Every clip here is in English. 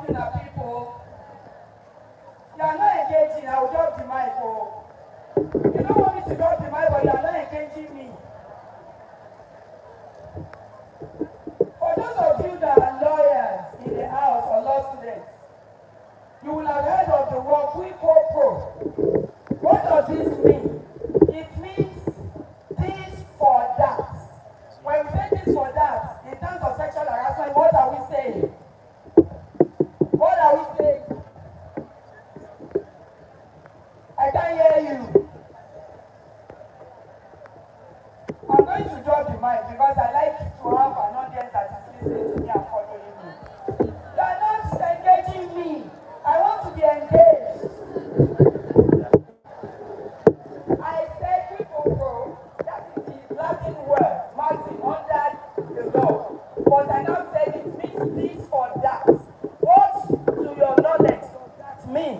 something at people. You are not engaging, I will drop the mic. Oh. You don't want me to drop the mic, but you are not engaging me. For those of you that are lawyers in the house or law students, you will have heard of the word quid pro. What does this mean? It means this for that. When we say this for that, in terms of sexual harassment, what are we saying? What are we saying? I can't hear you. I'm going to drop the mic because I like to have an audience that is listening to me and following me. You are not engaging me. I want to be engaged. I said people, that is the Latin word, Martin, under the law. But I now said it means this for that. What, to your knowledge, does that mean?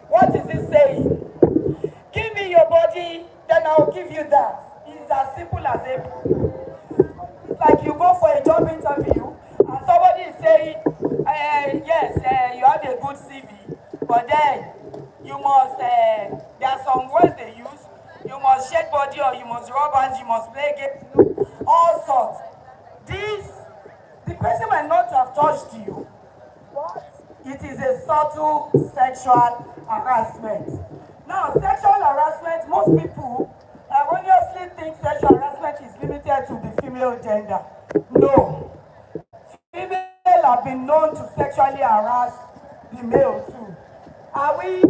What is it saying? Give me your body, then I'll give you that. It's as simple as it. It's like you go for a job interview and somebody is saying, yes, you have a good CV, but then you must, there are some words they use, you must shake body or you must rub hands, you must play games, all sorts. The person might not have touched you, but it is a subtle sexual harassment. Now, sexual harassment, most people erroneously think sexual harassment is limited to the female gender. No. Females have been known to sexually harass the male too. Are we?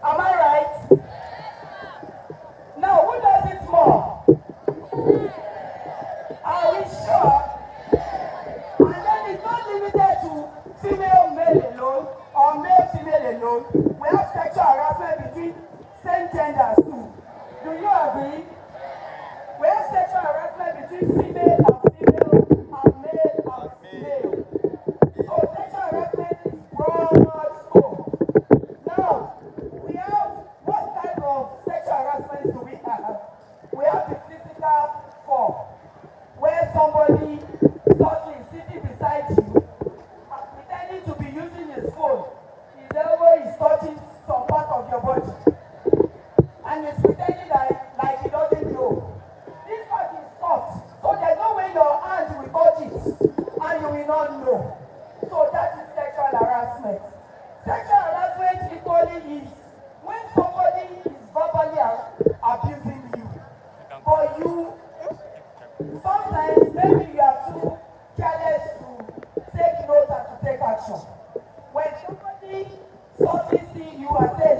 Am I right? Now, who does it more? Are we sure? And then it's not limited to female male alone or male female alone. We have sexual harassment between same genders too. Do you agree? We have sexual harassment between female and female and male and female. So sexual harassment is broad scope. Now, we have, what type of sexual harassment do we have? We have the physical form, where somebody suddenly sitting beside you, pretending to be using his phone, his elbow is touching some part of your body, and he's pretending like he doesn't know. This part is soft, so there's no way your hand will touch it, and you will not know. So that is sexual harassment. Sexual harassment equally is when somebody is verbally abusing you, but you sometimes maybe you are too careless to take note and to take action. When somebody suddenly sees you and says,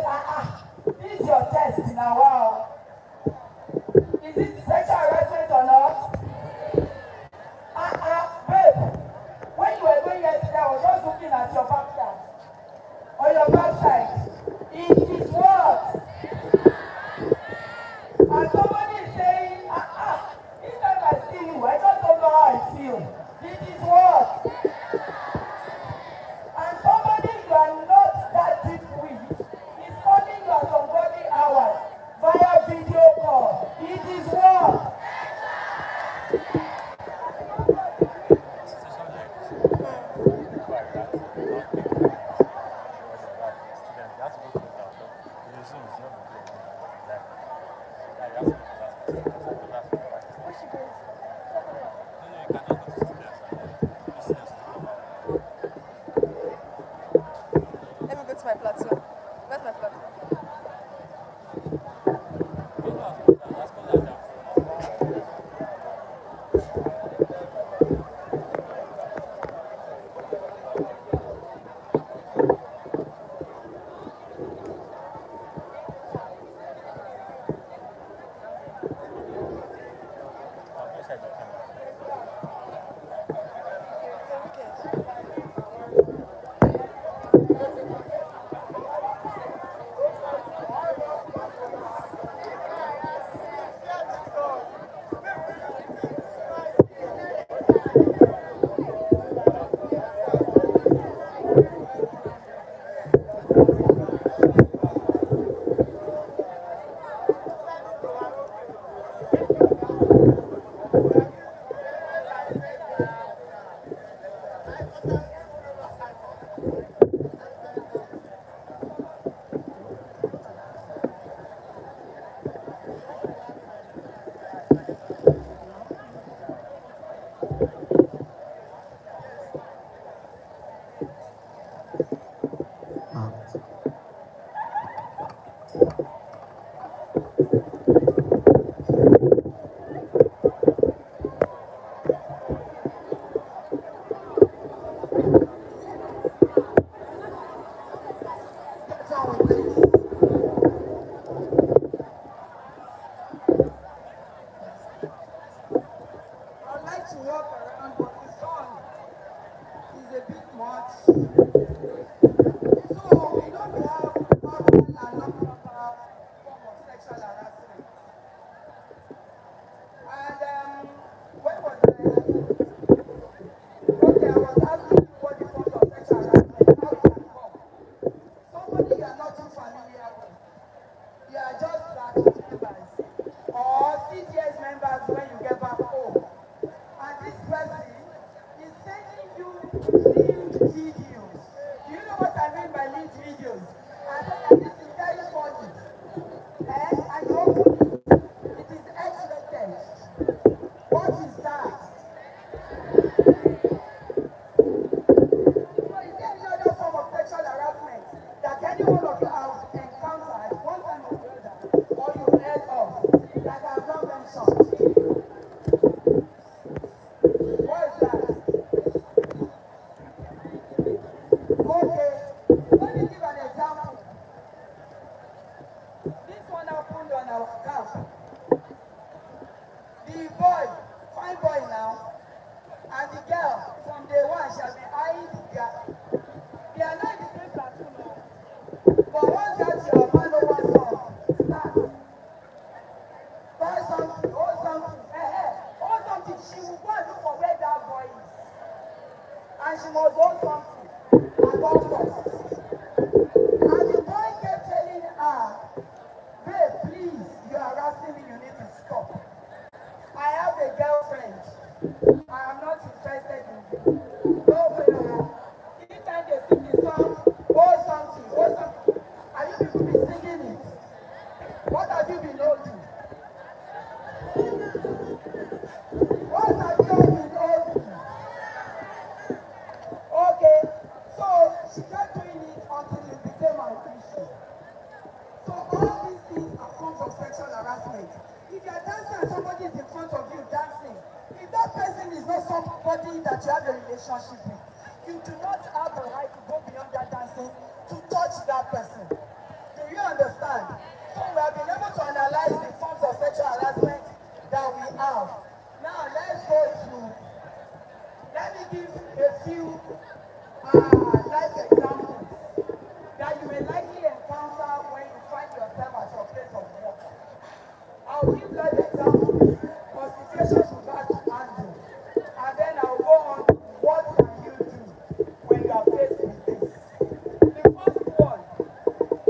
this is your test now, wow. Is it sexual harassment or not? Babe, when you were going yesterday, I was just looking at your backyard or your backside. It is what? And somebody is saying, each time I see you, I just don't know how I feel. It is what? And somebody you are not that deep with is calling you at some body hours via video call. It is what? much. So we don't have formal and non-formal form of sexual harassment. And when was I? Okay, I was asking you what the form of sexual harassment, how it can come. Somebody you are not too familiar with. You are just platoon members or CDS members when you get back home. And this person is sending you linked videos. Do you know what I mean by linked videos? I said that this is very funny. And you open it is X-rated. What is that? So is there any other form of sexual harassment that any one of you have encountered one time or the other, or you've heard of, that I have not mentioned? What is that? Okay, let me give an example. This one happened on our camp. The boy, fine boy now, and the girl, from day one, she has been eyeing the guy. They are not in the same platoon now. But once that your man over some, start. Buy something, hold something, hold something. She will go and look for where that boy is. And she must hold something at all costs. And the boy kept telling her, babe, please, you are harassing me, you need to stop. I have a girlfriend. I am not interested in you. No way. Anytime they sing the song, hold something, hold something. Are you people been singing it? What have you been holding? What have you been holding? Okay, so she kept doing it until it became an issue. So all these things are forms of sexual harassment. If you are dancing and somebody is in front of you dancing, if that person is not somebody that you have a relationship with, you do not have the right to go beyond that dancing to touch that person. Do you understand? So we have been able to analyze the forms of sexual harassment that we have. Now let's go to, let me give a few life examples that you may likely encounter when you find yourself at your place of work. I'll give life examples of situations you've had to handle, and then I'll go on to what can you do when you are faced with this. The first one,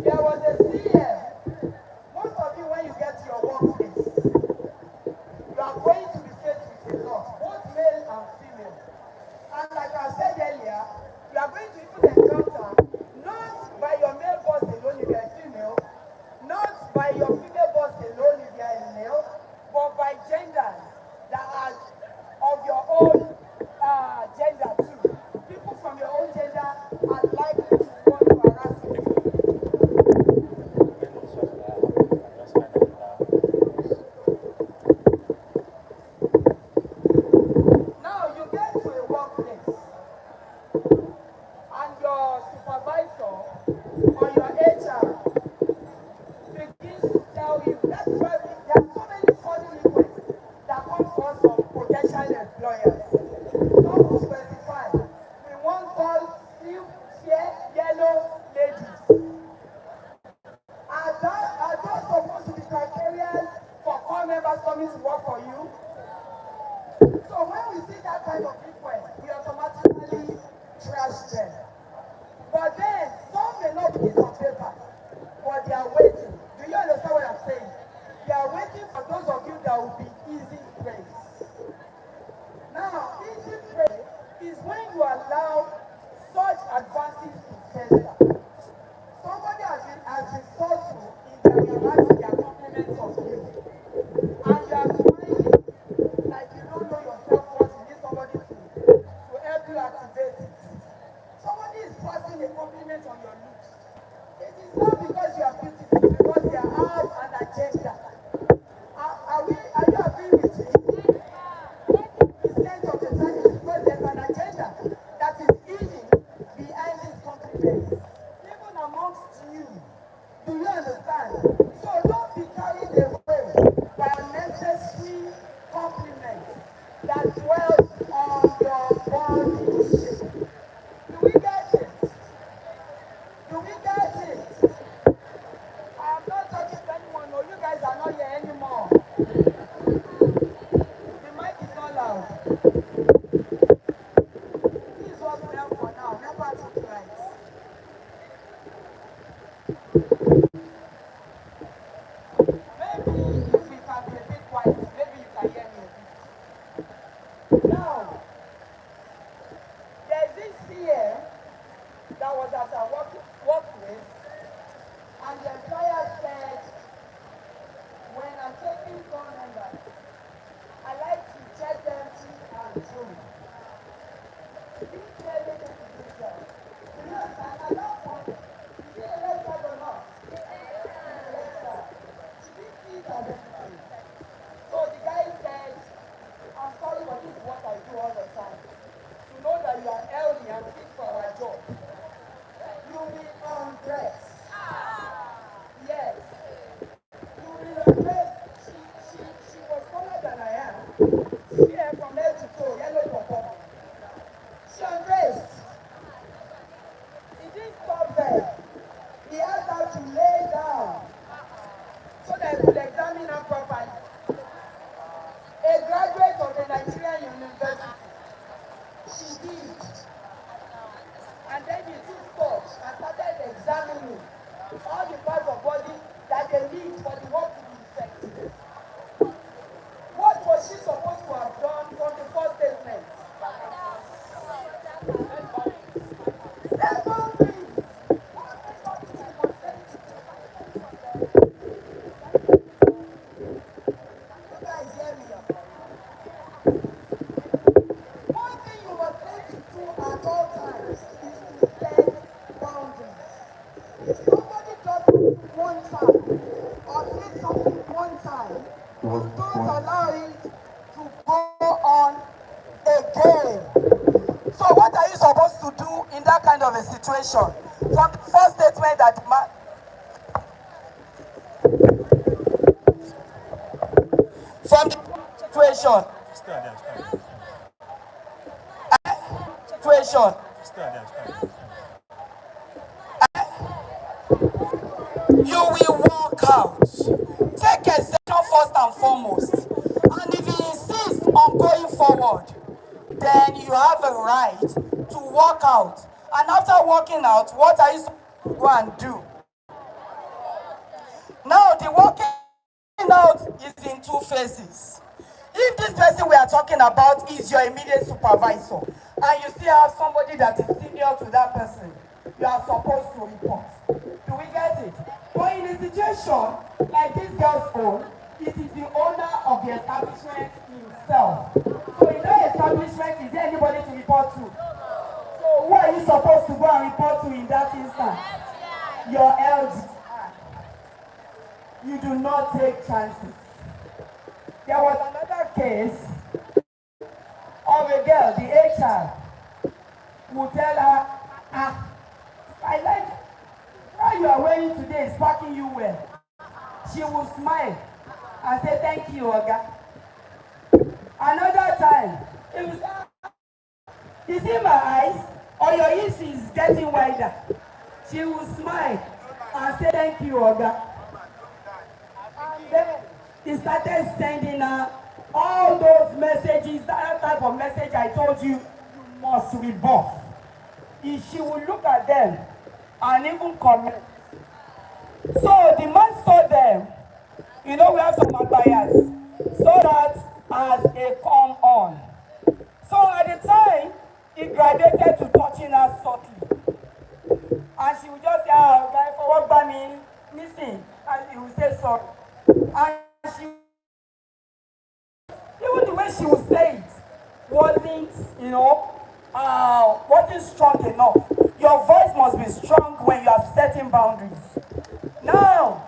there was a CM. Most of you, when you get to your workplace, you are going to be faced with a lot, both male and female. And like I said earlier, you are going to even encounter, not by your male boss alone if you are a female, not by your female boss alone if you are a male, but by genders that are of your own gender too. People from your own gender are likely to want to harass you. Now you get to a workplace and your supervisor or your HR begins to tell you, that's why there are so many funny requests that come to us from potential employers. Some will specify, we want tall, slim, fair, yellow ladies. Are those supposed to be criteria for all members coming to work for you? So when we see that kind of request, we automatically trash them. But then, some may not be on paper, but they are waiting. Do you understand what I'm saying? They are waiting for those of you that will be easy praise. Now, easy praise is when you allow such advances to fester. Somebody has been thought to in their hierarchy, their compliments of you. And you are smiling like you don't know yourself what you need somebody to help you activate it. Somebody is passing a compliment on your looks. It is not because you are beautiful, it's because they have an agenda. Are you agreeing with me? 80% of the time it's because there's an agenda that is hidden behind these compliments. this CM that was at our workplace, and the employer said, when I'm taking phone numbers, I like to check them through and through. This lady did this job. You know, at that point, is it a red flag or not? It's a red flag. She didn't see it as anything. So the guy said, I'm sorry, but this is what I do all the time. To know that you are healthy and fit for our job, you will undress. Yes. You will undress. She was taller than I am. She had from head to toe, yellow purple. She undressed. He didn't stop there. He asked her to lay down so that he could examine her properly. A graduate of a Nigerian university. She did. And then he took touch and started examining all the parts of body that they need for the work to be effective. What was she supposed to have done from the first statement? Set boundaries. You guys hear me? One thing you must learn to do at all times is to set boundaries. If somebody does something one time or says something one time, don't allow it to go on again. So what are you supposed to do in that kind of a situation? From the first statement that from the situation. You will walk out. Take a section first and foremost. And if you insist on going forward, then you have a right to walk out. And after walking out, what are you supposed to go and do? Now, the walking out is in two phases. If this person we are talking about is your immediate supervisor, and you still have somebody that is senior to that person, you are supposed to report. Do we get it? But in a situation like this girl's own, it is the owner of the establishment himself. So in that establishment, is there anybody to report to? So who are you supposed to go and report to in that instance? Your LG. You do not take chances. There was another case of a girl, the HR, who tell her, I like how you are wearing today is packing you well. She will smile and say, thank you, Oga. Another time, it was, you see my eyes, or your ears is getting wider. She will smile and say, thank you, Oga. And then he started sending her all those messages, that type of message I told you, you must rebuff. She will look at them and even comment. So the man saw them, you know we have some bias, saw that as a come on. So at the time, he graduated to touching her subtly. And she would just say, guy, for what by me, missing, and he would say sorry. And she, even the way she would say it, wasn't, wasn't strong enough. Your voice must be strong when you are setting boundaries. Now,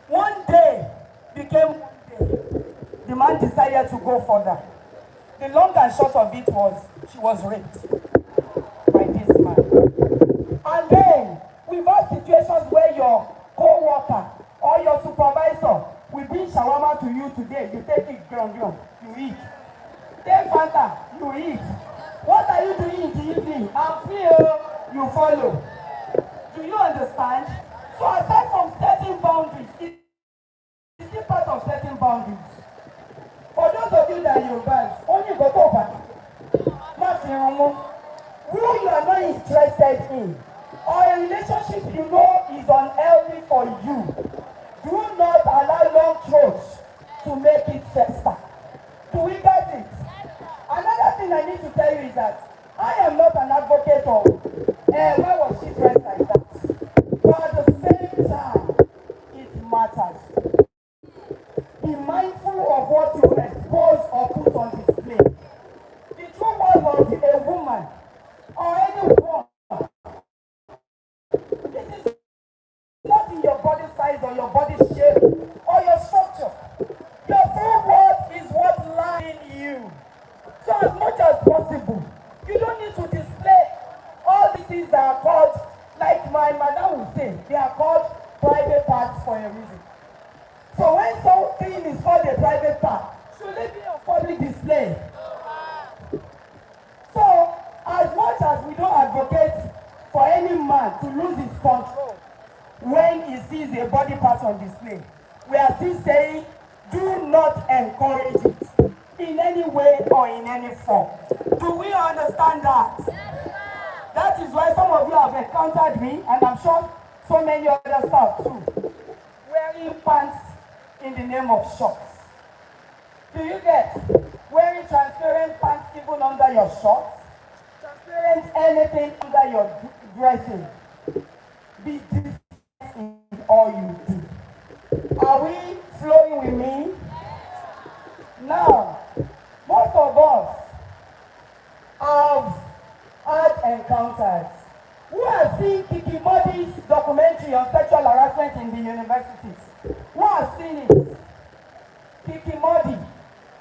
one day became one day. The man decided to go further. The long and short of it was, she was raped by this man. And then, we've had situations where your co-worker or your supervisor will bring shawarma to you today. You take it, you eat. Take Fanta, you eat. What are you doing in the evening? I'm free, you follow. Do you understand? So aside from setting boundaries, it's still part of setting boundaries. For those of you that are Yorubas, only go over. Who you are not interested in, or a relationship you know is unhealthy for you, do not allow long throats to make it fester. Do we get it? Another thing I need to tell you is that I am not an advocate display. All these things are called, like my madam would say, they are called private parts for a reason. So when something is called a private part, should it be on public display? So, as much as we don't advocate for any man to lose his control when he sees a body part on display, we are still saying, do not encourage it in any way or in any form. Do we understand that? That is why some of you have encountered me, and I'm sure so many other staff too, wearing pants in the name of shorts. Do you get? Wearing transparent pants even under your shorts? Transparent anything under your dressing. Be decent in all you do. Are we flowing with me? Now, most of us have had encounters. Who has seen Kiki Modi's documentary on sexual harassment in the universities? Who has seen it? Kiki Modi.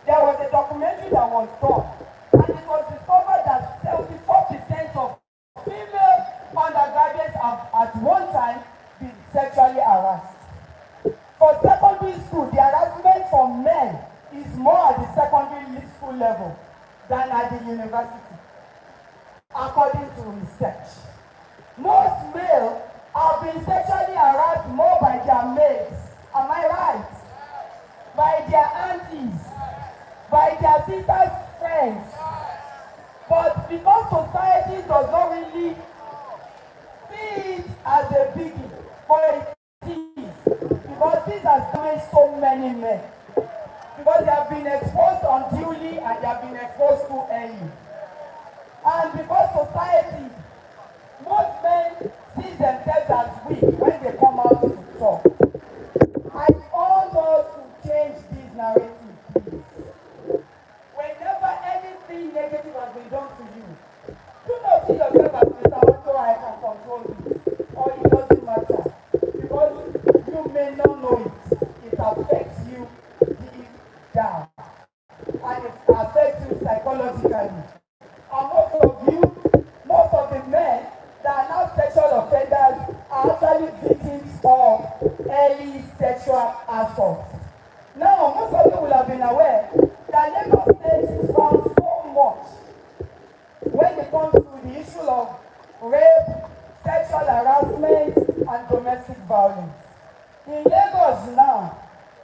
There was a documentary that was done, and it was discovered that 74% of female undergraduates have at one time been sexually harassed. For secondary school, the harassment for men is more at the secondary school level than at the university, according to research. Most males have been sexually harassed more by their mates, am I right? By their aunties, by their sisters' friends. But because society does not really see it as a biggie, but it is, because this has damaged so many men. Because they have been exposed unduly and they have been exposed too early. And because society, most men see themselves as weak when they come out to talk. I want us to change this narrative, please. Whenever anything negative has been done to you, do not see yourself as Mr. Otto, I can control this, or it doesn't matter. Because you may not know it. It affects you deep down. And it affects you psychologically. And most of the men that are now sexual offenders are actually victims of early sexual assault. Now, most of you will have been aware that Lagos State is found so much when it comes to the issue of rape, sexual harassment, and domestic violence. In Lagos now,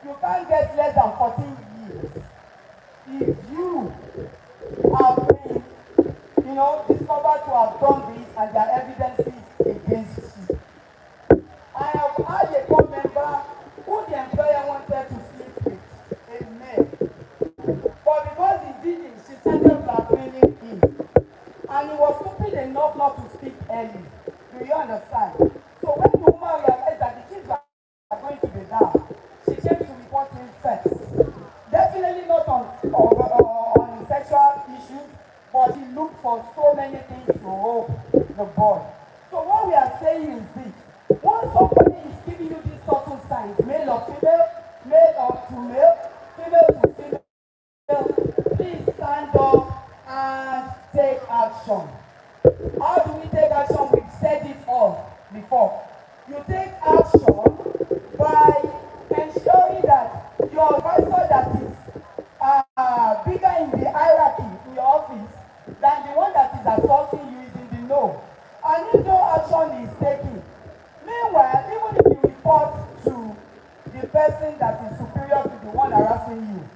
you can't get less than 14 years if you have been, discovered to have done this and there are evidences against you. I have had a board member who the employer wanted to sleep with, a male. But because he didn't, she started blackmailing him. And he was stupid enough not to speak early. Do you understand? So when the woman realized that the kids are going to be down, she came to report him first. Definitely not on sexual issues, but he looked for so many things to rope the boy. So what we are saying is this: once somebody is giving you these subtle signs, male or female, male or to male, female to female, please stand up and take action. How do we take action? We've said it all before. You take action by ensuring that your advisor that is bigger in the hierarchy in your office than the one that is assaulting you is in the know. And if no action is taken, meanwhile, even if you report to the person that is superior to the one harassing you,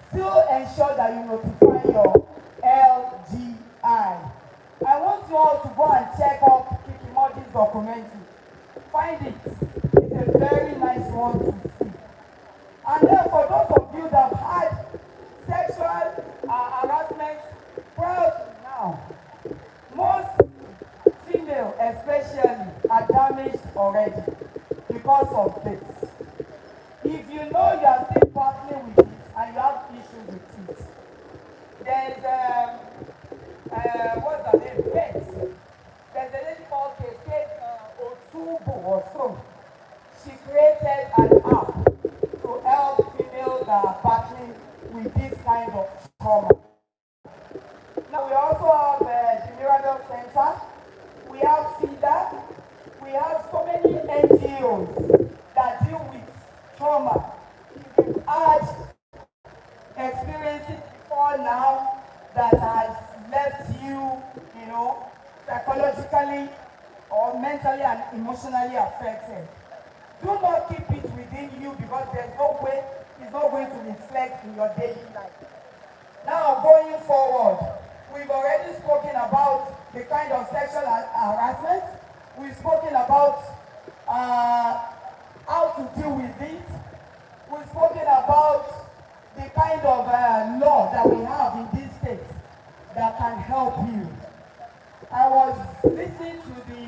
still ensure that you notify your LGI. I want you all to go and check up Kiki Modi's documentary. Find it. It's a very nice one to see. And then for those of you that have had sexual harassment prior to now, most female especially are damaged already because of this. If you know you are still battling with it and you have issues with it, there's what's her name? Kate. There's a lady called Kate Otubo or so. She created an app to help females that are battling with this kind of trauma. Now we also have the Miracle Center have FIDA, we have so many NGOs that deal with trauma. If you've had experiences before now that has left you, psychologically or mentally and emotionally affected, do not keep it within you, because there's no way it's not going to reflect in your daily life. Now, going forward, we've already spoken about the kind of sexual harassment. We've spoken about how to deal with it. We've spoken about the kind of law that we have in this state that can help you. I was listening to the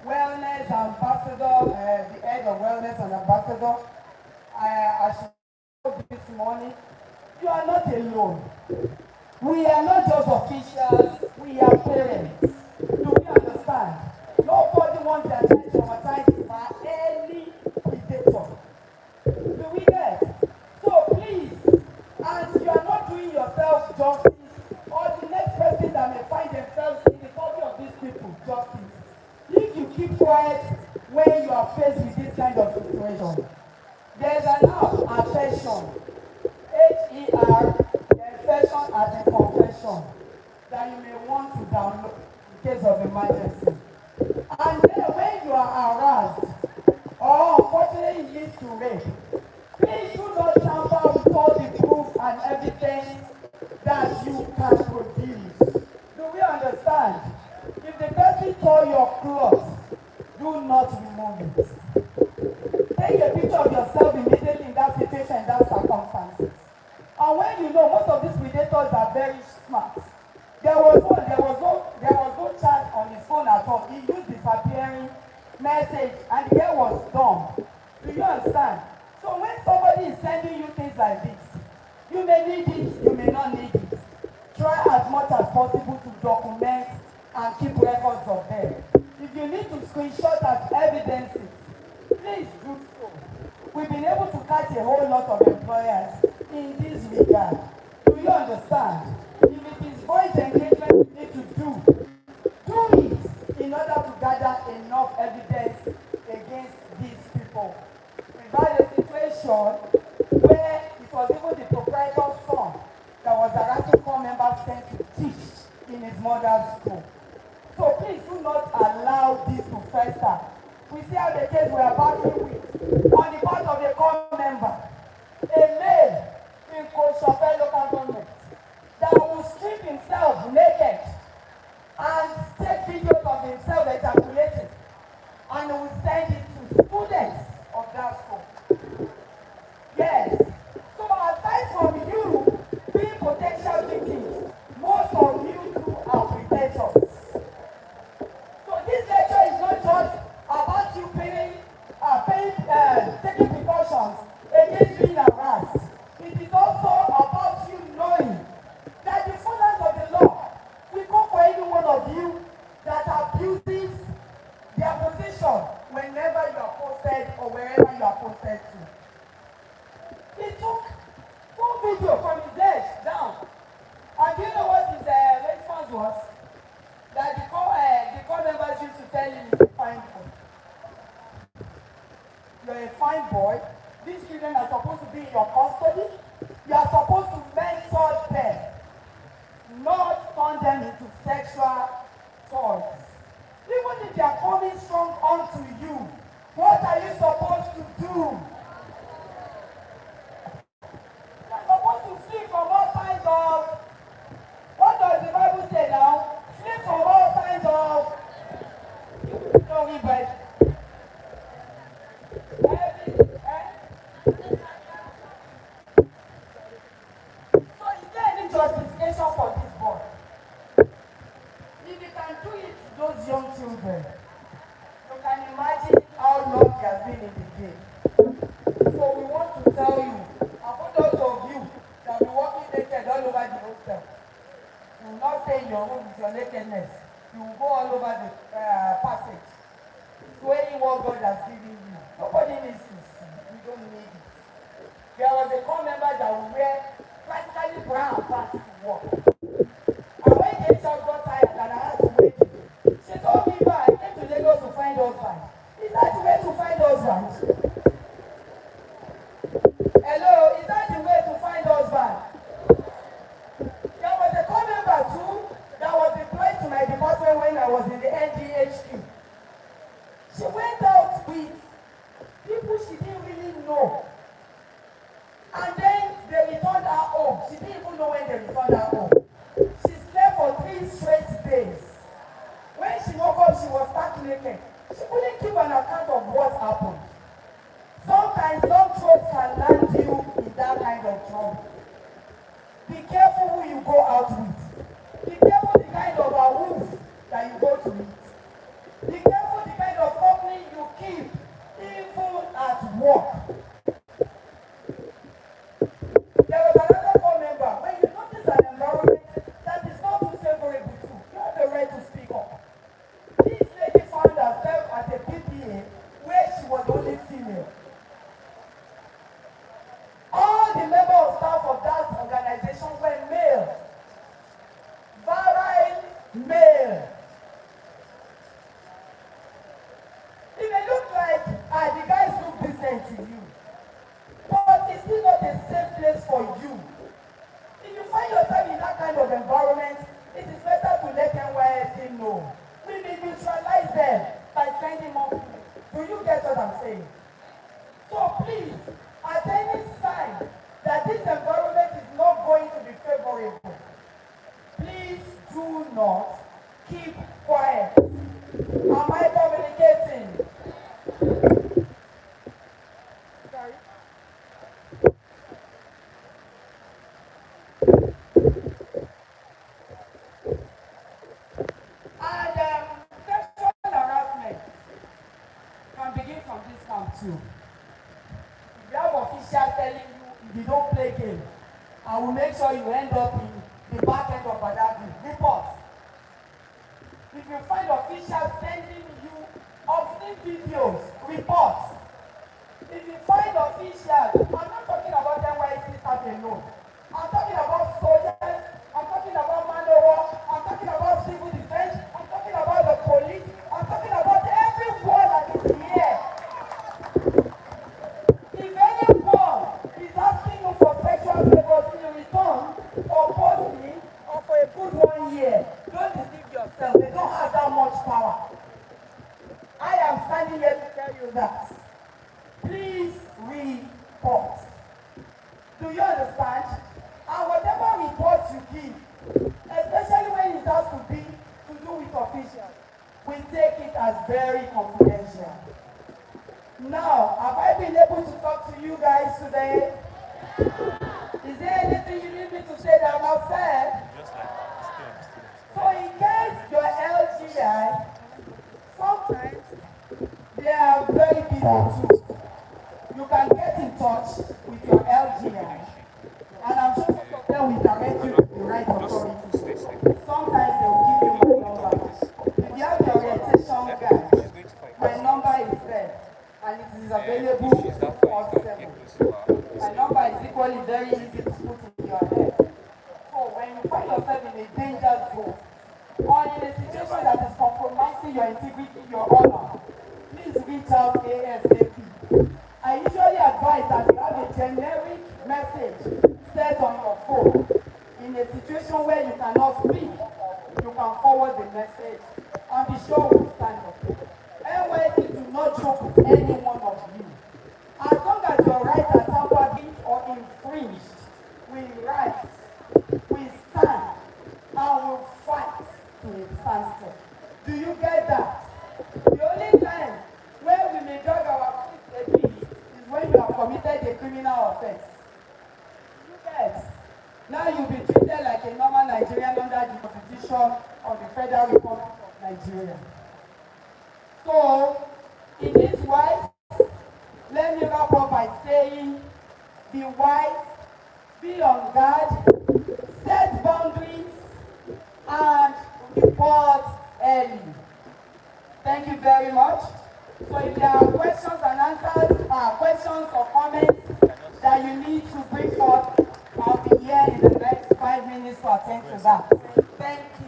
wellness ambassador, the head of wellness and ambassador. I should this morning. You are not alone. We are not just officials, we are parents. Do we understand? Nobody wants their child traumatized by any predator. Do we get? So please, and you are not doing yourself justice, or the next person that may find themselves in the company of these people justice. If you keep quiet when you are faced with this kind of situation, there's an app, affection, H-E-R, affection as a confession, that you may want to download in case of emergency. And then when you are harassed, or unfortunately it leads to rape, please do not tamper with all the proof and evidence that you can produce. Do we understand? If the person tore your clothes, do not remove it. Take a picture of yourself immediately in that situation, in that circumstances. And when you know most of these predators are very smart, there was no chat on his phone at all. He used disappearing message, and the girl was dumb. Do you understand? So when somebody is sending you things like this, you may need it, you may not need it. Try as much as possible to document and keep records of them. If you need to screenshot as evidences, please do so. We've been able to catch a whole lot of employers in this regard. Do you understand? If it is voice engagement you need to do it in order to gather enough evidence against these people. We've had a situation where it was even the proprietor's son that was harassing corps members sent to teach in his mother's school. So please do not allow this to fester. We see how the case we are battling with on the part of the corps member, a male in Koshopel local government that will strip himself naked and take videos of himself ejaculating and will send it to students of that school. Yes. So aside from you being potential victims, most of you too are predators. So this lecture is not just about you taking precautions against being harassed. It is also about you knowing that the fullness of the law will go for any one of you that abuses their position whenever you are posted or wherever you are posted to. He took full video from his head down. And do you know what his response was? That the corps members used to tell him he's a fine boy. You're a fine boy. These children are supposed to be in your custody. You are supposed to mentor them, not turn them into sexual toys. Even if they are coming strong onto you, what are you supposed to do? You are supposed to flee from all kinds of, what does the Bible say now? Flee from all kinds of, don't read Bible. So is there any justification for this boy? If you can do it to those young children, you can imagine how long he has been in the game. So we want to tell you, and for those of you that will be walking naked all over the hostel, you will not stay in your room with your nakedness. You will go all over the passage, swearing what God has given you. Nobody needs to see. We don't need it. There was a corps member that would wear practically brown pants to work. And when the HR got tired and I had to wait, she told me, I naked. She couldn't give an account of what happened. Sometimes long throats can land you in that kind of trouble. Be careful who you go out with. Be careful the kind of a roof that you go to meet. Be careful the kind of company you keep, even at work. There was another board member. When you notice an environment that is not too favorable to, you have the right to speak up. This lady found herself at a PPA where she was only female. All the members of staff of that organization were male. Virile male. It may look like the guys look decent to you, but it's still not a safe place for you. If you find yourself in that kind of environment, it is better to let NYSC know. We may neutralize them by sending more people. Do you get what I'm saying? So please, at any sign that this environment is not going to be favorable, please do not keep quiet. Am I communicating? Sorry? And sexual harassment can begin from this camp too. If you have officials telling you if you don't play game, I will make sure you end up in the back end of Badagry. Report. If you find officials sending you obscene videos, report. If you find officials, I'm not talking about NYSC staff alone. I'm talking about soldiers, I'm talking about manpower, I'm talking about civil defense, I'm talking about the police, I'm talking about everyone that is here. If anyone is asking you for sexual favors in return for posting or for a good 1 year, don't deceive yourself. They don't have that much power. I am standing here to tell you that. Please report. Do you understand? And whatever report you give, especially when it has to be to do with officials, we take it as very confidential. Now, have I been able to talk to you guys today? Is there anything you need me to say that I'm not said? So in case you're LGI, sometimes they are very busy too. You can get in touch with your LGI, and I'm sure most of them will direct you to the right authority. Sometimes they will give you my number. If you have the orientation guide, my number is there, and it is available 24/7. My number is equally very easy to put in your head. So when you find yourself in a danger zone, or in a situation that is compromising your integrity, your honor, please reach out ASAP. I usually advise that you have a generic message set on your phone. In a situation where you cannot speak, you can forward the message and be sure we stand up. NYSC do not joke with any one of you. As long as your rights are tampered or infringed, we rise, we stand, and we fight to a standstill. Do you get that? The only time where we may drag our feet a bit is when you have committed a criminal offense. You get? Now you'll be treated like a normal Nigerian under the Constitution of the Federal Republic of Nigeria. So, in this wise, let me wrap up by saying, be wise, be on guard, set boundaries, and report early. Thank you very much. So if there are questions and answers, questions or comments that you need to bring forth, I'll be here in the next 5 minutes to attend to that. Thank you.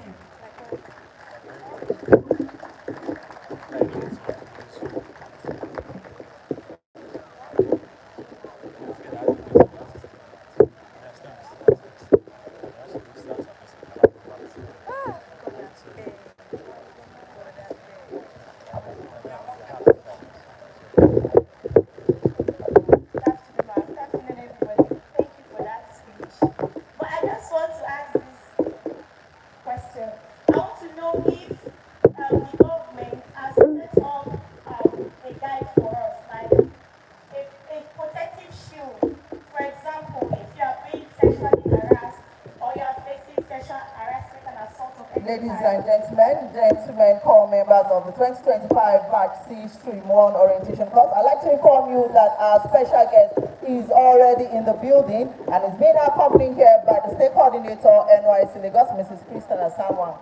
women core members of the 2025 Batch C Stream 1 Orientation course. I'd like to inform you that our special guest is already in the building and is being accompanied here by the State Coordinator, NYSC Lagos, Mrs. Christina Samuel.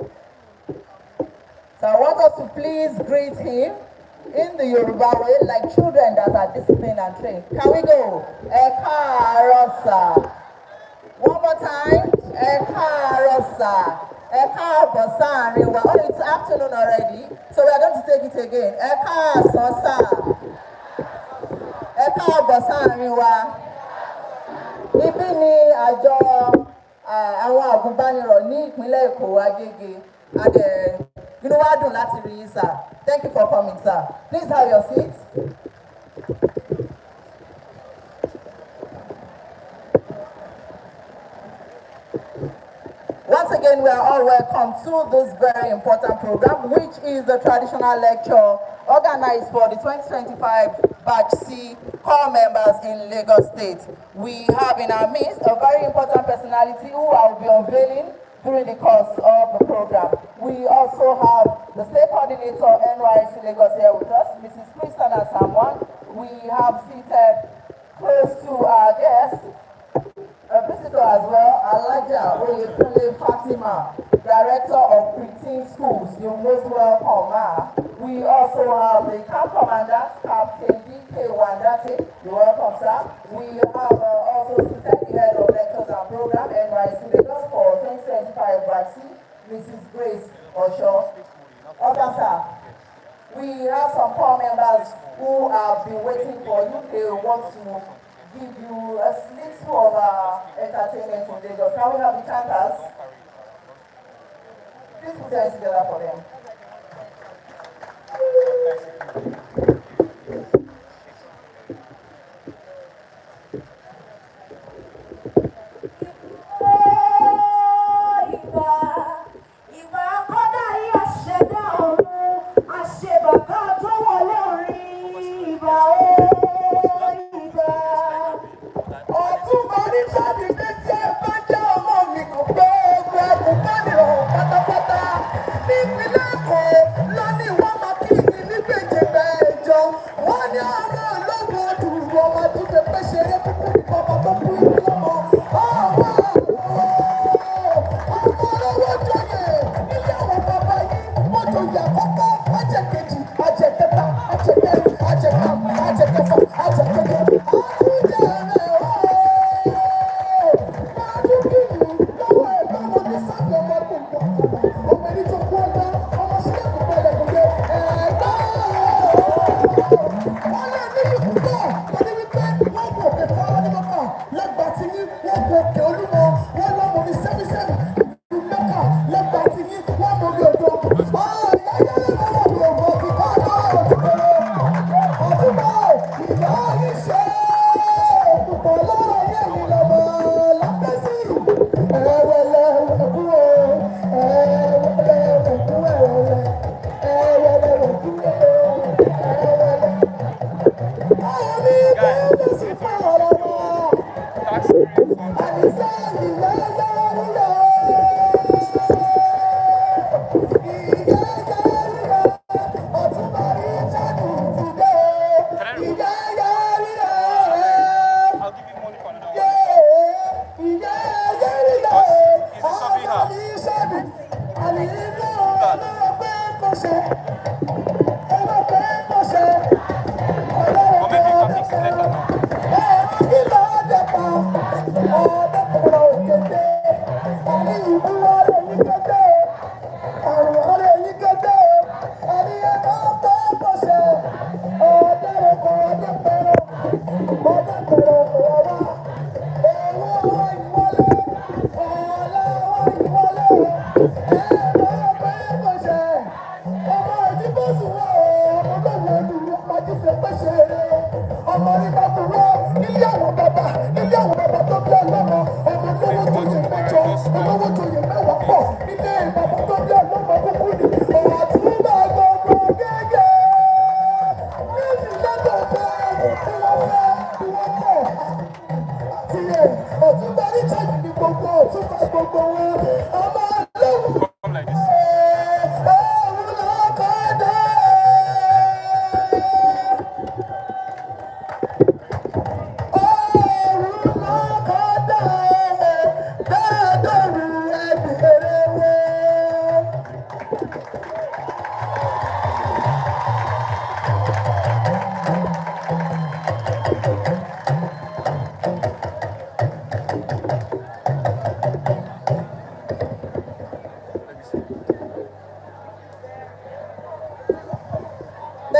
So I want us to please greet him in the Yoruba way, like children that are disciplined and trained. Can we go? Ekarosa. One more time. Ekarosa. Ekabosanriwa. Oh, it's afternoon already, so we are going to take it again. Ekasosa. Ekabosanriwa. Ibi ni àjọ àwọn àgùnbánirọ̀ ní ìpínlẹ̀ Èkó Agége. Inú wa dùn láti rí yín, sir. Thank you for coming, sir. Please have your seats. Once again, we are all welcome to this very important program, which is the traditional lecture organized for the 2025 Batch C core members in Lagos State. We have in our midst a very important personality who I will be unveiling during the course of the program. We also have the State Coordinator, NYSC Lagos, here with us, Mrs. Christina Samuel. We have seated close to our guest, a visitor as well, Alaja Oyekunle Fatima, Director of Preteen Schools. You're most welcome, ma. We also have the Camp Commandant, Captain D.K. Wandate. You're welcome, sir. We have also seated the Head of Lectures and Program, NYSC Lagos, for 2025 Batch C, Mrs. Grace Osho. Okay, sir. We have some core members who have been waiting for you. They want to give you a little of entertainment in Lagos. Can we have the chanters? Please put your hands together for them.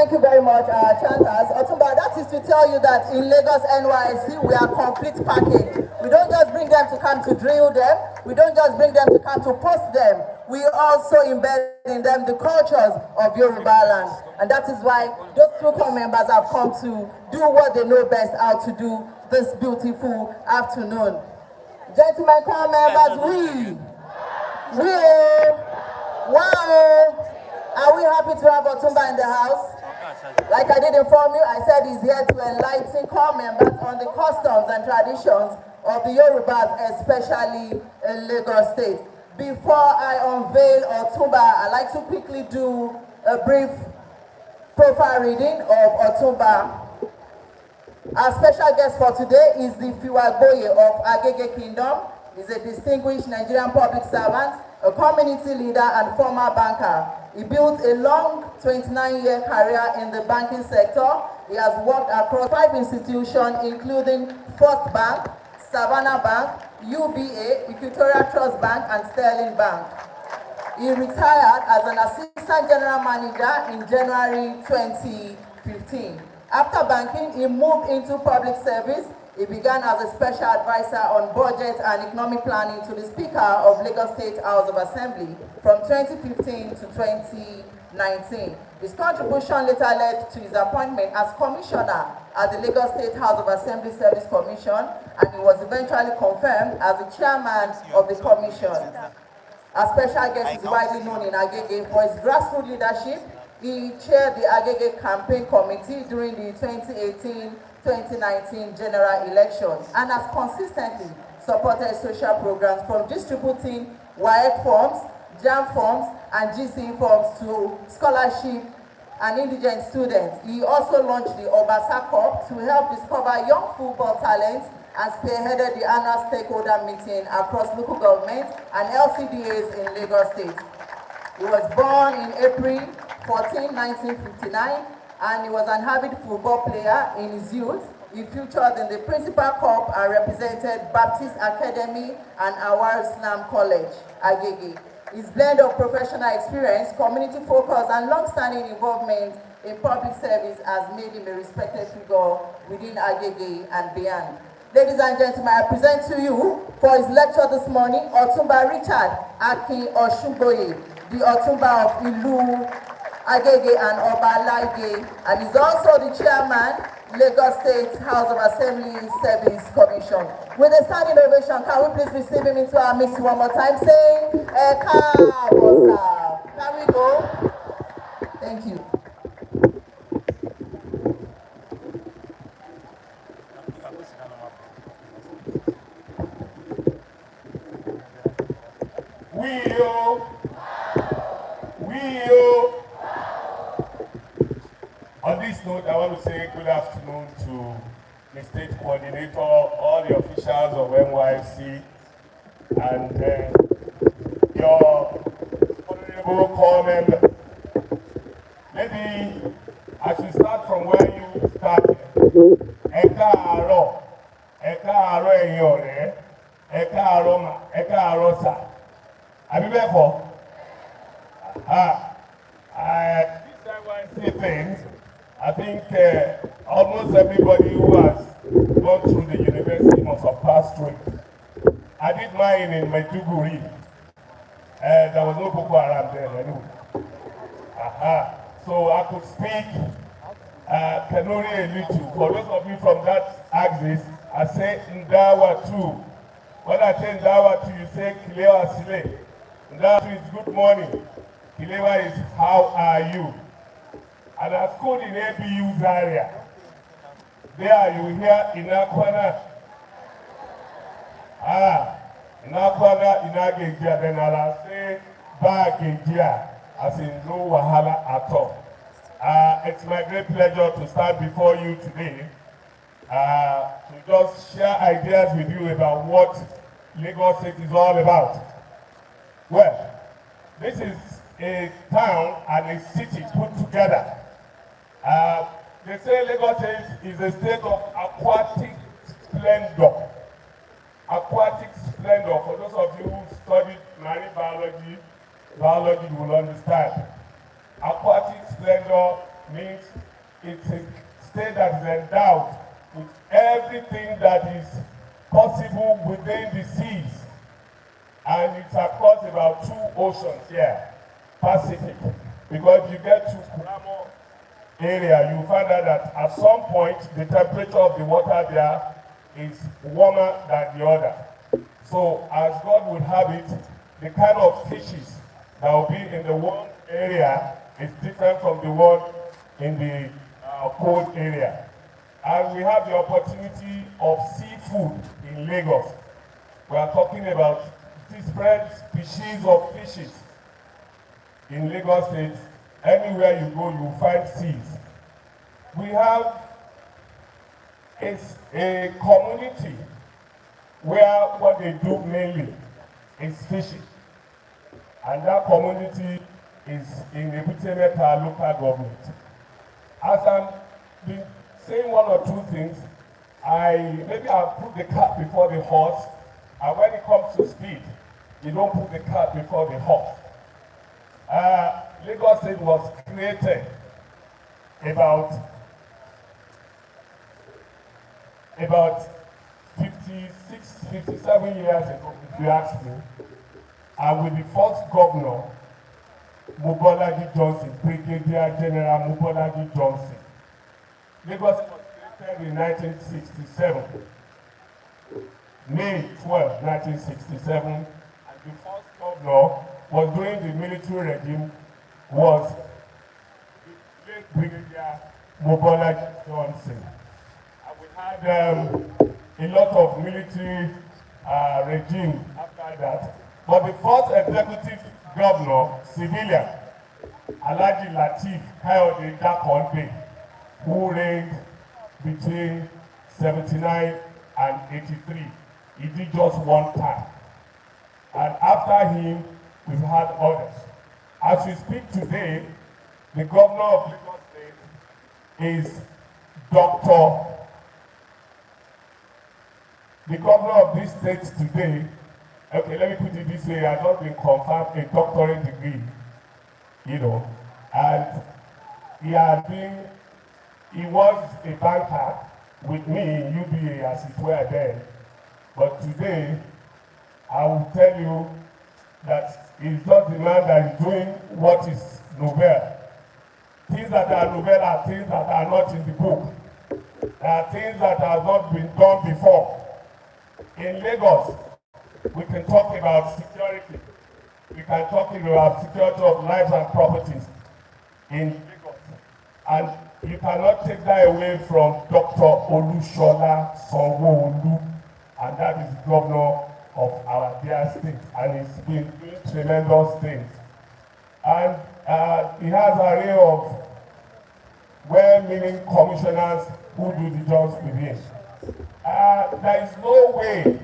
Thank you very much, Chantas. Otumba, that is to tell you that in Lagos NYSC, we are complete package. We don't just bring them to come to drill them. We don't just bring them to come to post them. We also embed in them the cultures of Yoruba land. And that is why those two core members have come to do what they know best how to do this beautiful afternoon. Gentlemen, core members, wow. Are we happy to have Otumba in the house? Like I did inform you, I said he's here to enlighten core members on the customs and traditions of the Yorubas, especially in Lagos State. Before I unveil Otumba, I'd like to quickly do a brief profile reading of Otumba. Our special guest for today is the Fiwagboye of Agege Kingdom. He's a distinguished Nigerian public servant, a community leader and former banker. He built a long 29-year career in the banking sector. He has worked across 5 institutions, including First Bank, Savannah Bank, UBA, Equatorial Trust Bank, and Sterling Bank. He retired as an assistant general manager in January 2015. After banking, he moved into public service. He began as a special advisor on budget and economic planning to the Speaker of Lagos State House of Assembly from 2015 to 2019. His contribution later led to his appointment as commissioner at the Lagos State House of Assembly Service Commission, and he was eventually confirmed as the chairman of the commission. Our special guest is widely known in Agege for his grassroots leadership. He chaired the Agege campaign committee during the 2018-2019 general elections and has consistently supported social programs from distributing WAEC forms, JAM forms, and GCE forms to scholarship and indigent students. He also launched the Obasa Cup to help discover young football talents and spearheaded the annual stakeholder meeting across local governments and LCDAs in Lagos State. He was born in April 14, 1959, and he was an avid football player in his youth. He featured in the Principal Cup and represented Baptist Academy and Awar Islam College, Agege. His blend of professional experience, community focus, and long-standing involvement in public service has made him a respected figure within Agege and beyond. Ladies and gentlemen, I present to you for his lecture this morning, Otumba Richard Akin Oshunboye, the Otumba of Ilu Agege and Oba Laige, and is also the chairman, Lagos State House of Assembly Service Commission. With a standing ovation, can we please receive him into our midst one more time, saying, Eka Bosa. Can we go? Thank you. On this note, I want to say good afternoon to the state coordinator, all the officials of NYSC, and your honorable core member. Maybe I should start from where you started. Eka aro ẹ̀yin ọ̀rẹ́, eka aro ma, eka aro sa. Àbí bẹ́ẹ̀ kọ́? This NYSC thing, I think almost everybody who has gone through the university must have passed through it. I did mine in Maiduguri. There was no Boko Haram there anyway. So I could speak Kanuri a little. For those of you from that axis, I say Ndawa too. When I say Ndawa too, you say Kilewa Sile. Ndawa too is good morning. Kilewa is how are you? And I schooled in ABU's area. There you hear Inakwana. Inakwana, Inagegia, then I'll say Bagegia, as in no wahala at all. It's my great pleasure to stand before you today to just share ideas with you about what Lagos State is all about. Well, this is a town and a city put together. They say Lagos State is a state of aquatic splendor. Aquatic splendor. For those of you who studied marine biology will understand. Aquatic splendor means it's a state that is endowed with everything that is possible within the seas. And it's across about 2 oceans here, Pacific. Because if you get to Kuramo area, you find out that at some point, the temperature of the water there is warmer than the other. So as God would have it, the kind of fishes that will be in the warm area is different from the one in the cold area. And we have the opportunity of seafood in Lagos. We are talking about different species of fishes in Lagos State. Anywhere you go, you find seas. We have a community where what they do mainly is fishing. And that community is in Ebutemeta local government. As I'm been saying 1 or 2 things, maybe I'll put the cart before the horse, and when it comes to speed, you don't put the cart before the horse. Lagos State was created about 56, 57 years ago, if you ask me, and with the first governor, Mobolaji Johnson, Brigadier General Mobolaji Johnson. Lagos was created in 1967, May 12, 1967, and the first governor was during the military regime was the late Brigadier Mobolaji Johnson. And we had a lot of military regime after that. But the first executive governor, civilian, Alhaji Lateef Kayode Dakonde, who reigned between 79 and 83. He did just 1 term. And after him, we've had others. As we speak today, the governor of Lagos State is the governor of this state today, okay, let me put it this way, has not been confirmed a doctorate degree, and he was a banker with me in UBA as it were then, but today, I will tell you that he's not the man that is doing what is novel. Things that are novel are things that are not in the book. There are things that have not been done before. In Lagos, we can talk about security. We can talk about security of lives and properties in Lagos. And you cannot take that away from Dr. Olushola Sanwo-Olu, and that is the governor of our dear state, and he's been doing tremendous things. And he has an array of well-meaning commissioners who do the jobs with him. There is no way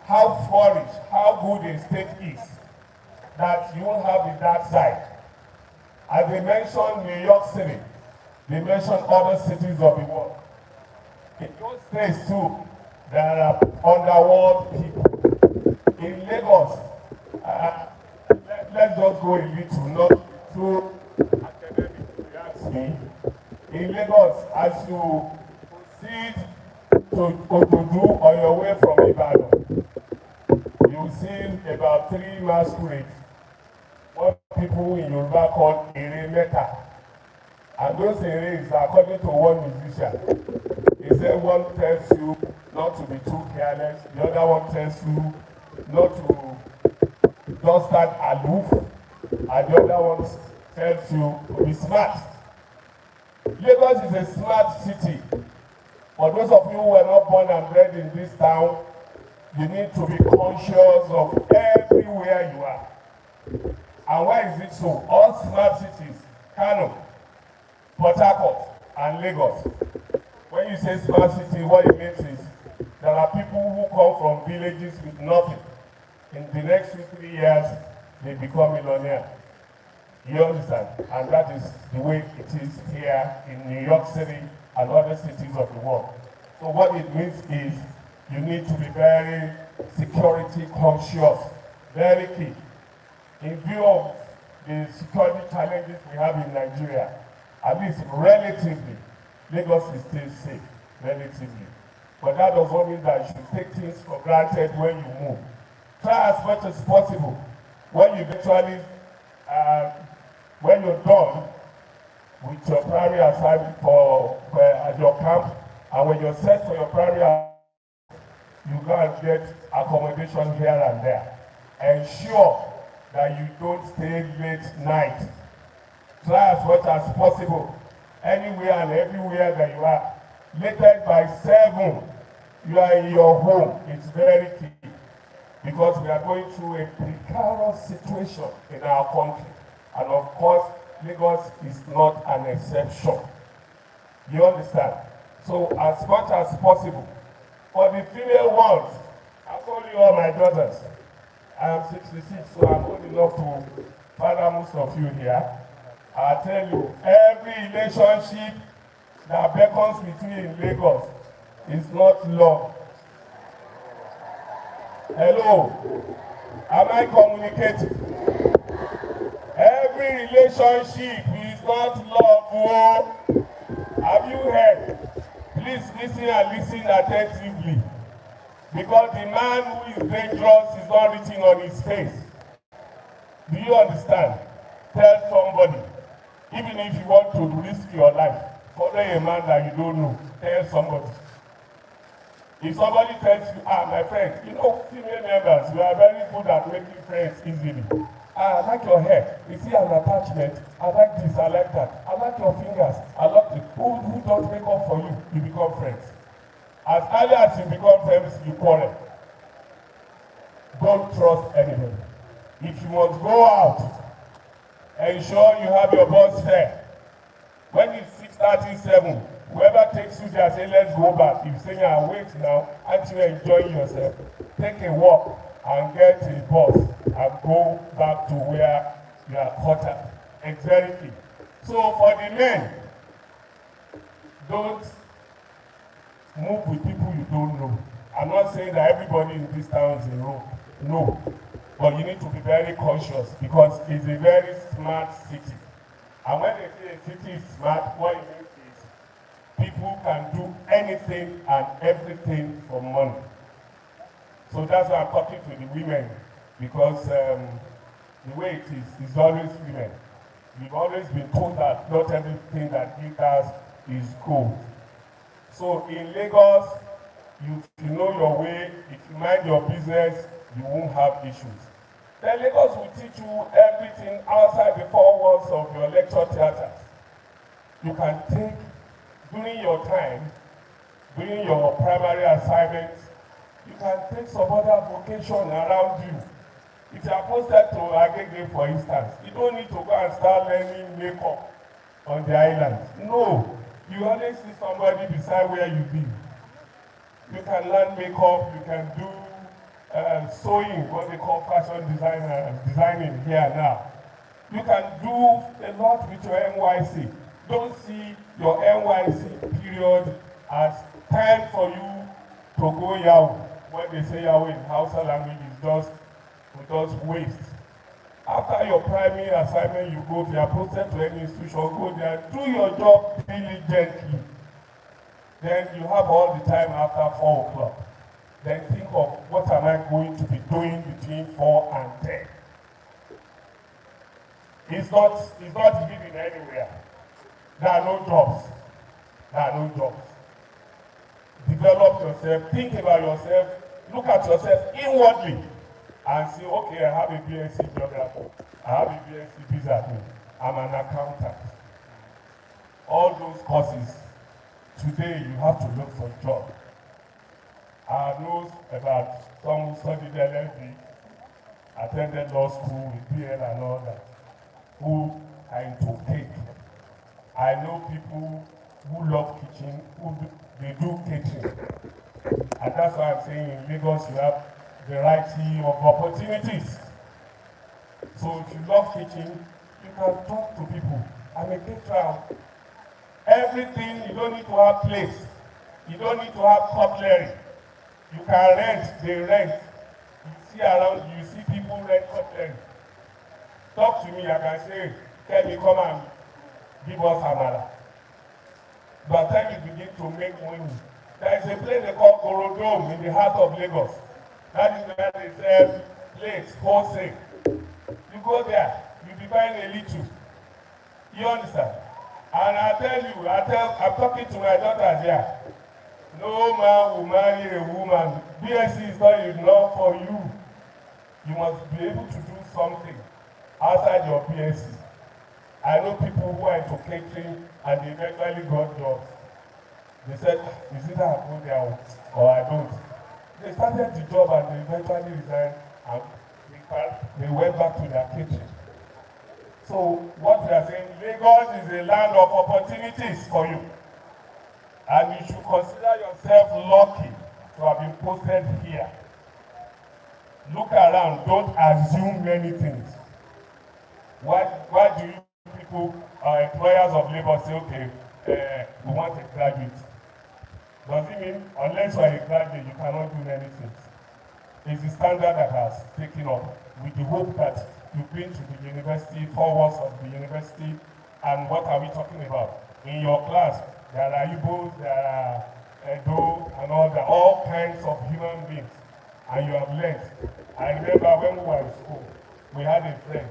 how flourish, how good a state is, that you won't have the dark side. As they mentioned New York City, they mentioned other cities of the world. In those states too, there are underworld people. In Lagos, let's just go a little, not too academic, if you ask me. In Lagos, as you proceed to Ododu on your way from Ibadan, you see about 3 masquerades, what people in Yoruba call Ere Meta. And those areas, according to one musician, he said one tells you not to be too careless, the other one tells you not to just stand aloof, and the other one tells you to be smart. Lagos is a smart city. For those of you who were not born and bred in this town, you need to be conscious of everywhere you are. And why is it so? All smart cities, Kano, Port Harcourt, and Lagos. When you say smart city, what it means is there are people who come from villages with nothing. In the next 2-3 years, they become millionaires. You understand? And that is the way it is here in New York City and other cities of the world. So what it means is you need to be very security conscious, very key. In view of the security challenges we have in Nigeria, at least relatively, Lagos is still safe, relatively. But that does not mean that you should take things for granted when you move. Try as much as possible. When you eventually, when you're done with your primary assignment at your camp, and when you're set for your primary assignment, you go and get accommodation here and there. Ensure that you don't stay late night. Try as much as possible, anywhere and everywhere that you are. Latest by 7, you are in your home. It's very key, because we are going through a precarious situation in our country. And of course, Lagos is not an exception. You understand? So as much as possible, for the female ones, I call you all my daughters. I am 66, so I'm old enough to father most of you here. I tell you, every relationship that beckons with you in Lagos is not love. Hello? Am I communicating? Every relationship is not love. Oh. Have you heard? Please listen and listen attentively. Because the man who is dangerous is not written on his face. Do you understand? Tell somebody, even if you want to risk your life, follow a man that you don't know. Tell somebody. If somebody tells you, my friend, you know, female members, you are very good at making friends easily. I like your hair. You see an attachment. I like this, I like that. I like your fingers. I like it. Who does make up for you? You become friends. As early as you become friends, you quarrel. Don't trust anybody. If you must go out, ensure you have your bus fare. When it's 6:37, whoever takes you there say, let's go back. If you say, wait now, aren't you enjoying yourself? Take a walk and get a bus and go back to where you are caught up. Exactly. So for the men, don't move with people you don't know. I'm not saying that everybody in this town is a rogue. No. But you need to be very cautious, because it's a very smart city. And when they say a city is smart, what it means is people can do anything and everything for money. So that's why I'm talking to the women, because the way it is always women. We've always been told that not everything that glitters is gold. So in Lagos, if you know your way, if you mind your business, you won't have issues. Then Lagos will teach you everything outside the four walls of your lecture theaters. You can take, during your time, during your primary assignments, you can take some other vocation around you. If you are posted to Agege, for instance, you don't need to go and start learning makeup on the island. No, you always see somebody beside where you be. You can learn makeup, you can do sewing, what they call fashion designing here now. You can do a lot with your NYSC. Don't see your NYSC period as time for you to go Yahoo. When they say Yahoo in Hausa language, is just waste. After your primary assignment, you go, if you are posted to any institution, go there, do your job diligently. Then you have all the time after 4 o'clock. Then think of, what am I going to be doing between 4 and 10? It's not living anywhere. There are no jobs. There are no jobs. Develop yourself, think about yourself, look at yourself inwardly, and say, okay, I have a BSc geography, I have a BSc business, I'm an accountant. All those courses, today you have to look for a job. I know about some who studied LLB, attended law school with PL and all that, who are into cake. I know people who love kitchen, they do catering. And that's why I'm saying in Lagos you have variety of opportunities. So if you love kitchen, you can talk to people. I'm a caterer. Everything, you don't need to have plates. You don't need to have cutlery. You can rent, they rent. You see around, you see people rent cutlery. Talk to me, I can say, tell me, come and give us amala. By the time you begin to make money, there is a place they call Korodome in the heart of Lagos. That is where they sell plates, wholesale. You go there, you be buying a little. You understand? And I tell you, I'm talking to my daughters here. No man will marry a woman. BSc is not enough for you. You must be able to do something outside your BSc. I know people who are into catering and they eventually got jobs. They said, is it that I go there or I don't? They started the job and they eventually resigned and they went back to their catering. So what we are saying, Lagos is a land of opportunities for you. And you should consider yourself lucky to have been posted here. Look around, don't assume many things. Why do you people, employers of labor say, okay, we want a graduate? Does it mean, unless you are a graduate, you cannot do many things? It's the standard that has taken up with the hope that you've been to the university, 4 walls of the university, and what are we talking about? In your class, there are Igbos, there are Edo, and all kinds of human beings, and you have learned. I remember when we were in school, we had a friend.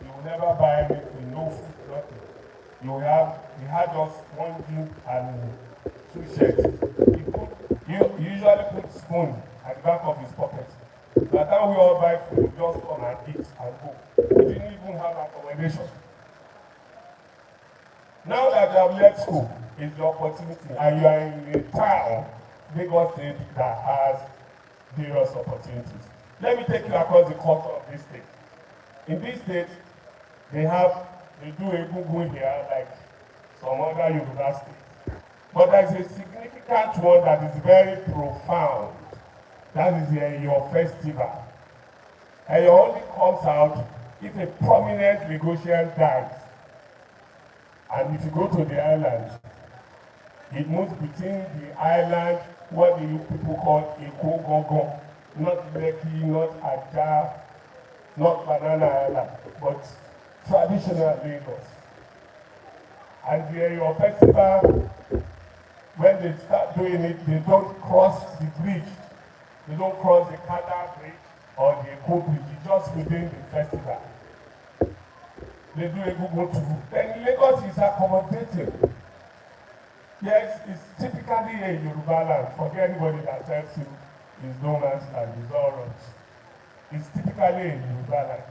He would never buy anything, no food, nothing. He had just 1 jean and 2 shirts. He usually put spoon at the back of his pocket. By the time we all buy food, we just come and eat and go. We didn't even have accommodation. Now that you have left school, it's the opportunity, and you are in a town, Lagos State, that has various opportunities. Let me take you across the culture of this state. In this state, they do a Google here like some other universities. But there's a significant one that is very profound. That is your festival. And it only comes out if a prominent Lagosian dies. And if you go to the island, it moves between the island, what the people call Eko Gogo, not Lekki, not Aja, not Banana Island, but traditional Lagos. And your festival, when they start doing it, they don't cross the bridge. They don't cross the Kada Bridge or the Eko Bridge. It's just within the festival. They do a Google to go. Then Lagos is accommodating. Yes, it's typically a Yoruba land. Forget anybody that tells you it's no man's land, it's all wrong. It's typically a Yoruba land.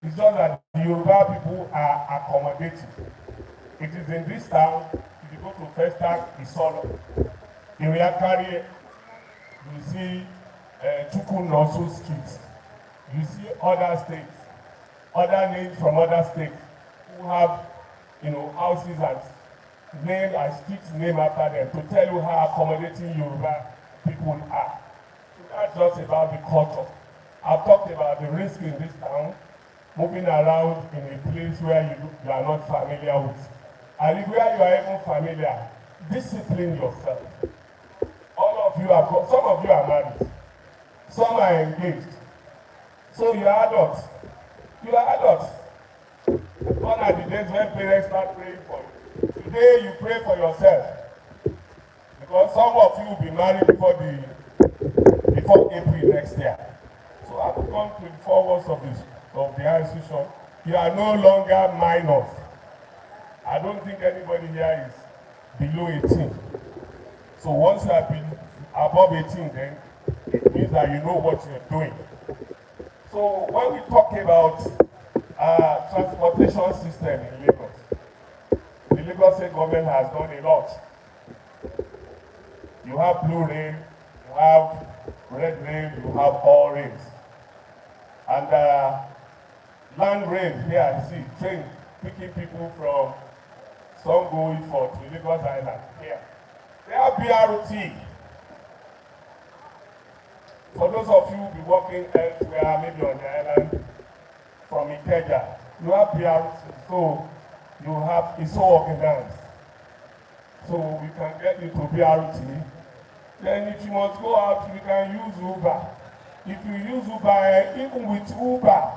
It's just that the Yoruba people are accommodating. It is in this town, if you go to Festac, Isolo. In Riakari, you see Chukwunosu streets. You see other states, other names from other states who have, houses and name and streets named after them to tell you how accommodating Yoruba people are. So that's just about the culture. I've talked about the risk in this town, moving around in a place where you are not familiar with. And where you are even familiar, discipline yourself. All of you some of you are married, some are engaged. So you are adults. You are adults. Gone are the days when parents start praying for you. Today you pray for yourself. Because some of you will be married before April next year. So I will come to the 4 walls of the institution. You are no longer minors. I don't think anybody here is below 18. So once you have been above 18, then it means that you know what you're doing. So when we talk about transportation system in Lagos, the Lagos State government has done a lot. You have blue rail, you have red rail, you have all rails. And land rail here, you see, train picking people from Songo Ifo to Lagos Island here. They have BRT. For those of you who will be working elsewhere, maybe on the island, from Ikeja, you have BRT, so it's so organized. So we can get you to BRT. Then if you must go out, you can use Uber. If you use Uber, even with Uber,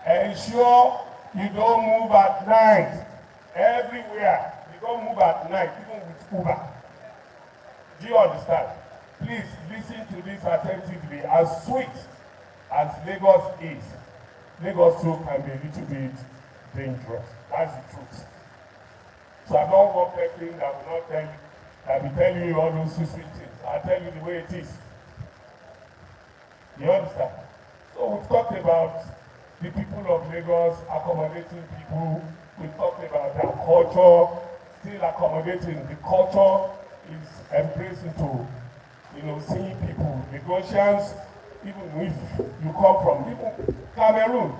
ensure you don't move at night. Everywhere. They don't move at night, even with Uber. Do you understand? Please listen to this attentively. As sweet as Lagos is, Lagos too can be a little bit dangerous. That's the truth. So I don't want anything that will not tell you, that will tell you all those sweet things. I'll tell you the way it is. You understand? So we've talked about the people of Lagos accommodating people. We've talked about their culture, still accommodating. The culture is embracing to, seeing people. Negotiations, even if you come from even Cameroon,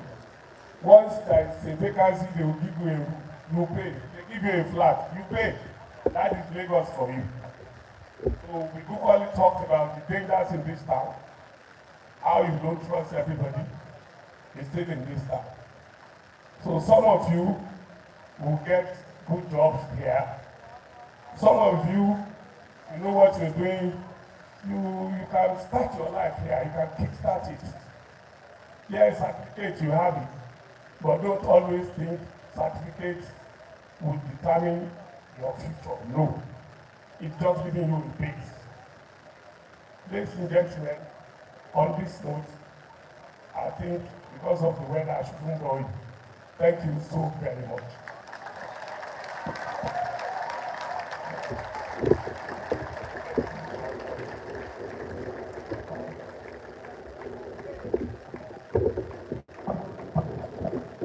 once there is a vacancy, they will give you you pay. They give you a flat, you pay. That is Lagos for you. So we equally talked about the dangers in this town, how you don't trust everybody is still in this town. So some of you will get good jobs here. Some of you know what you're doing. You can start your life here. You can kickstart it. Yes, certificate, you have it. But don't always think certificates will determine your future. No. It's just giving you a base. Ladies and gentlemen, on this note, I think because of the weather, I shouldn't go in. Thank you so very much.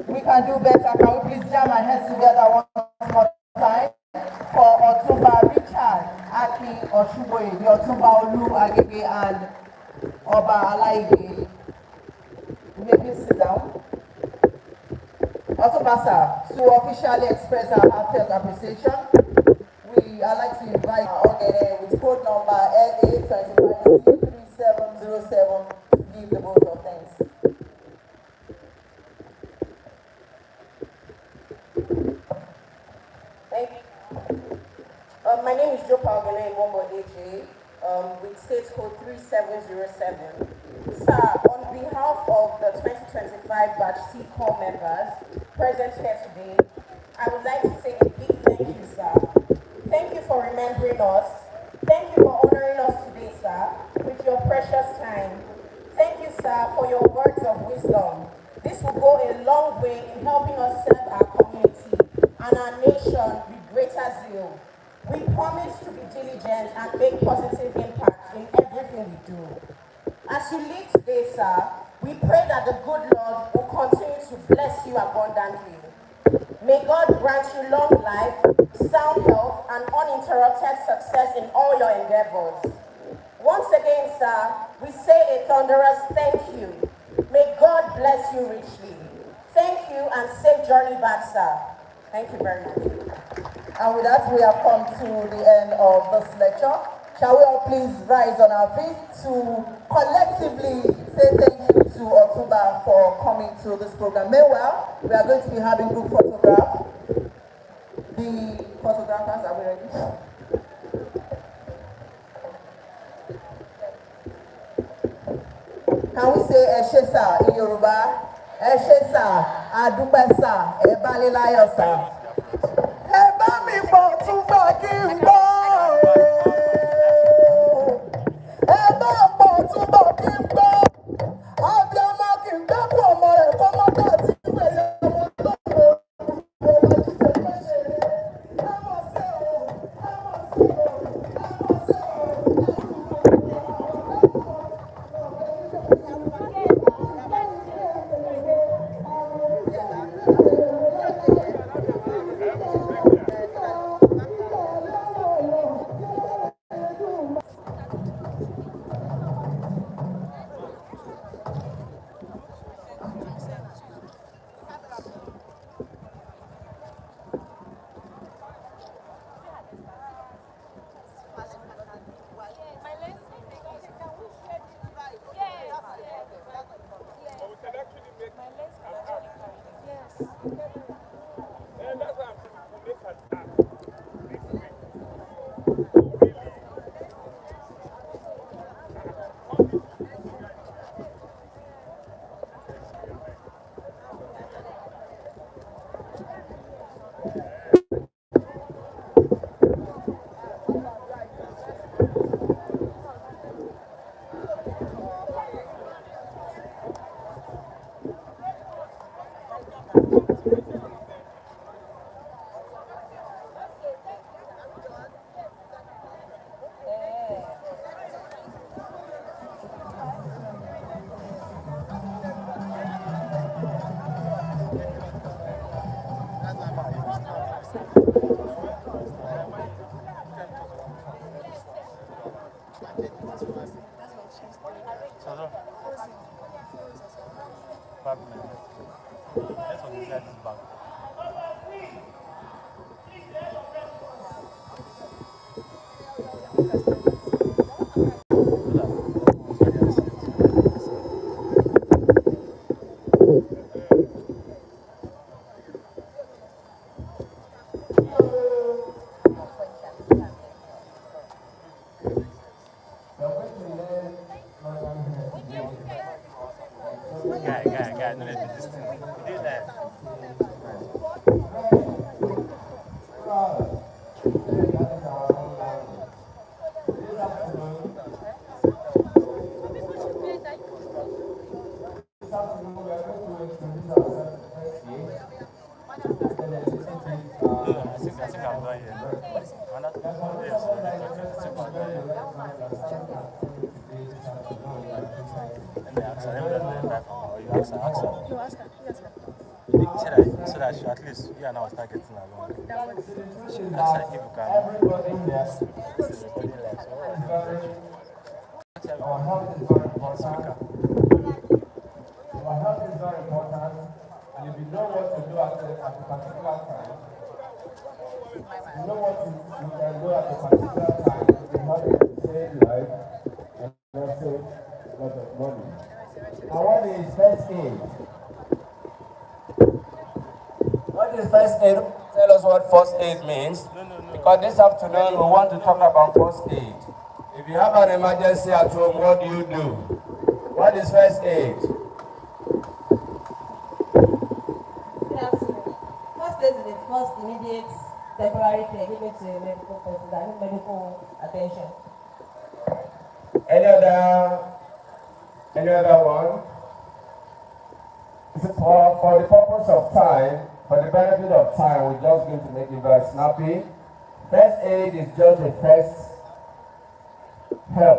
We can do better. Can we please jam our heads together one more time for Otumba Richard Aki Oshuboye, the Otumba Olu Agege and Oba Alaide. You may please sit down. Otumba sir, to officially express our heartfelt appreciation, I'd like to invite our organizer with code number LA25C3707 to give the vote of thanks. Thank you. My name is Joe Palgale Wombo AJ, with state code 3707. Sir, on behalf of the 2025 Batch C core members present here today, I would like to say a big thank you, sir. Thank you for remembering us. Thank you for honoring us today, sir, with your precious time. Thank you, sir, for your words of wisdom. This will go a long way in helping us serve our community and our nation with greater zeal. We promise to be diligent and make positive impact in everything we do. As you leave today, sir, we pray that the good Lord will continue to bless you abundantly. May God grant you long life, sound health, and uninterrupted success in all your endeavors. Once again, sir, we say a thunderous thank you. May God bless you richly. Thank you and safe journey back, sir. Thank you very much. And with that, we have come to the end of this lecture. Shall we all please rise on our feet to collectively say thank you to Otumba for coming to this program. Meanwhile, we are going to be having group photograph. The photographers, are we ready? Can we say Eshesa in Yoruba? Eshesa, Adupesa, Ebalilayosa. Eba mi fo Otumba kí n gbọ́. Eba fo Otumba kí n gbọ́. Abiyamọ kì í dẹ́kun ọmọ rẹ̀ kó má dà tí ìwé yẹn mo tó wò. Guy, no, let me this thing. We do that. I think I'm done here. So that at least you and I will start getting along. That's like if you can. Our health is very important. Our health is very important, and if you know what to do at a particular time, you know what you can do at a particular time, you help you save life and also a lot of money. And what is first aid? What is first aid? Tell us what first aid means. Because this afternoon we want to talk about first aid. If you have an emergency at home, what do you do? What is first aid? Yes. First aid is the first immediate temporary care given to a medical person that needs medical attention. Any other one? For the purpose of time, for the benefit of time, we're just going to make it very snappy. First aid is just the first help.